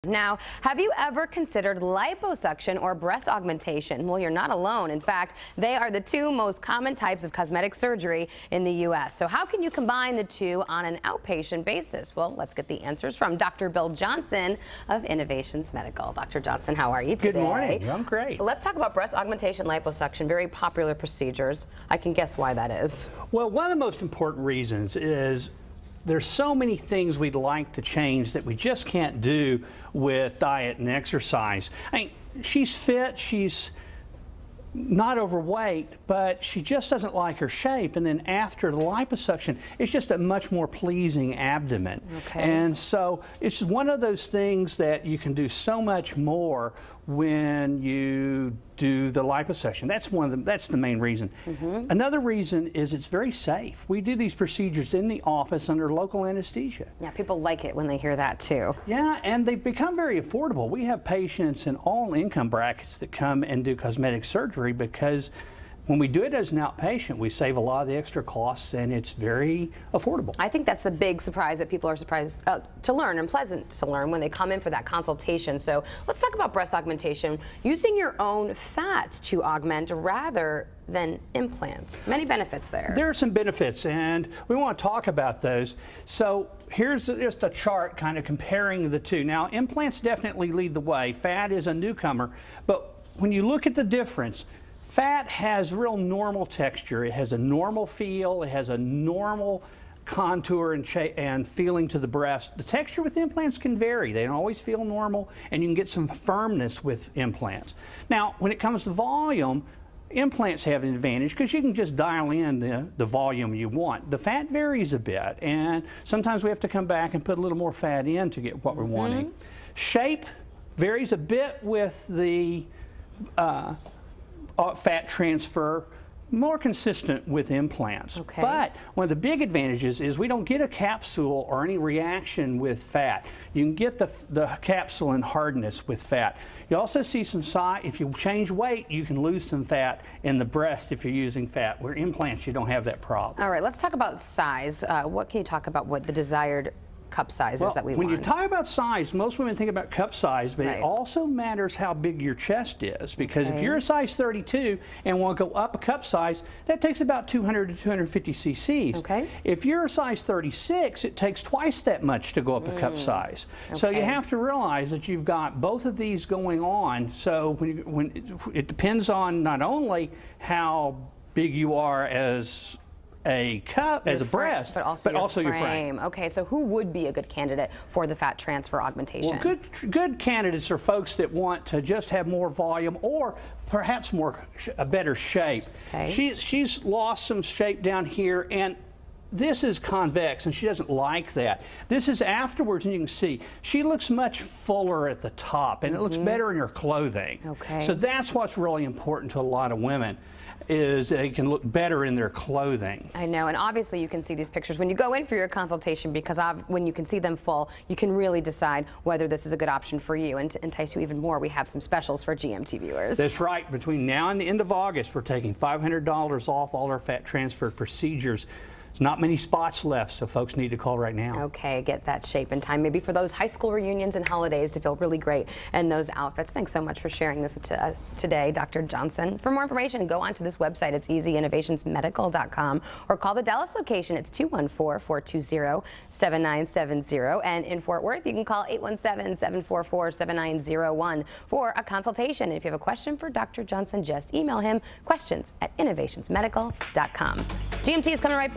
Now, have you ever considered liposuction or breast augmentation? Well, you're not alone. In fact, they are the two most common types of cosmetic surgery in the U.S. So how can you combine the two on an outpatient basis? Well, let's get the answers from Dr. Bill Johnson of Innovations Medical. Dr. Johnson, how are you today? Good morning. I'm great. Let's talk about breast augmentation, liposuction, very popular procedures. I can guess why that is. Well, one of the most important reasons is there's so many things we'd like to change that we just can't do with diet and exercise. I mean, she's fit, she's not overweight, but she just doesn't like her shape, and then after the liposuction, it's just a much more pleasing abdomen. Okay. And so it's one of those things that you can do so much more when you do the liposuction. That's the main reason. Another reason is it's very safe. We do these procedures in the office under local anesthesia. Yeah, people like it when they hear that too. Yeah, and they've become very affordable. We have patients in all income brackets that come and do cosmetic surgery because when we do it as an outpatient, we save a lot of the extra costs, and it's very affordable. I think that's the big surprise that people are surprised to learn and pleasant to learn when they come in for that consultation. So let's talk about breast augmentation, using your own fat to augment rather than implants. Many benefits there. There are some benefits, and we want to talk about those. So here's just a chart kind of comparing the two. Now, implants definitely lead the way. Fat is a newcomer, but when you look at the difference, fat has real normal texture. It has a normal feel. It has a normal contour and feeling to the breast. The texture with implants can vary. They don't always feel normal, and you can get some firmness with implants. Now, when it comes to volume, implants have an advantage because you can just dial in the volume you want. The fat varies a bit, and sometimes we have to come back and put a little more fat in to get what we're wanting. Shape varies a bit with the fat transfer, more consistent with implants. Okay. But one of the big advantages is we don't get a capsule or any reaction with fat. You can get the capsule and hardness with fat. You also see some size. If you change weight, you can lose some fat in the breast if you're using fat. Where implants, you don't have that problem. All right, let's talk about size. What can you talk about what the desired cup sizes that we want? When you talk about size, most women think about cup size, but Right. it also matters how big your chest is, because if you're a size 32 and want to go up a cup size, that takes about 200 to 250 cc's. Okay. If you're a size 36, it takes twice that much to go up a cup size. So you Okay. have to realize that you've got both of these going on. So it depends on not only how big you are as a cup, as a breast, but also your frame. Okay, so who would be a good candidate for the fat transfer augmentation? Well, good candidates are folks that want to just have more volume or perhaps a better shape. Okay. She's lost some shape down here, and this is convex, and she doesn't like that. This is afterwards, and you can see she looks much fuller at the top, and it looks better in her clothing. Okay. So that's what's really important to a lot of women, is they can look better in their clothing. I know, and obviously you can see these pictures when you go in for your consultation, because when you can see them full, you can really decide whether this is a good option for you. And to entice you even more, we have some specials for GMT viewers. That's right. Between now and the end of August, we're taking $500 off all our fat transfer procedures. There's not many spots left, so folks need to call right now. Okay, get that shape in time, maybe for those high school reunions and holidays, to feel really great in those outfits. Thanks so much for sharing this to us today, Dr. Johnson. For more information, go onto this website. It's easy, innovationsmedical.com, or call the Dallas location. It's 214-420-7970. And in Fort Worth, you can call 817-744-7901 for a consultation. And if you have a question for Dr. Johnson, just email him questions@innovationsmedical.com. GMT is coming right back.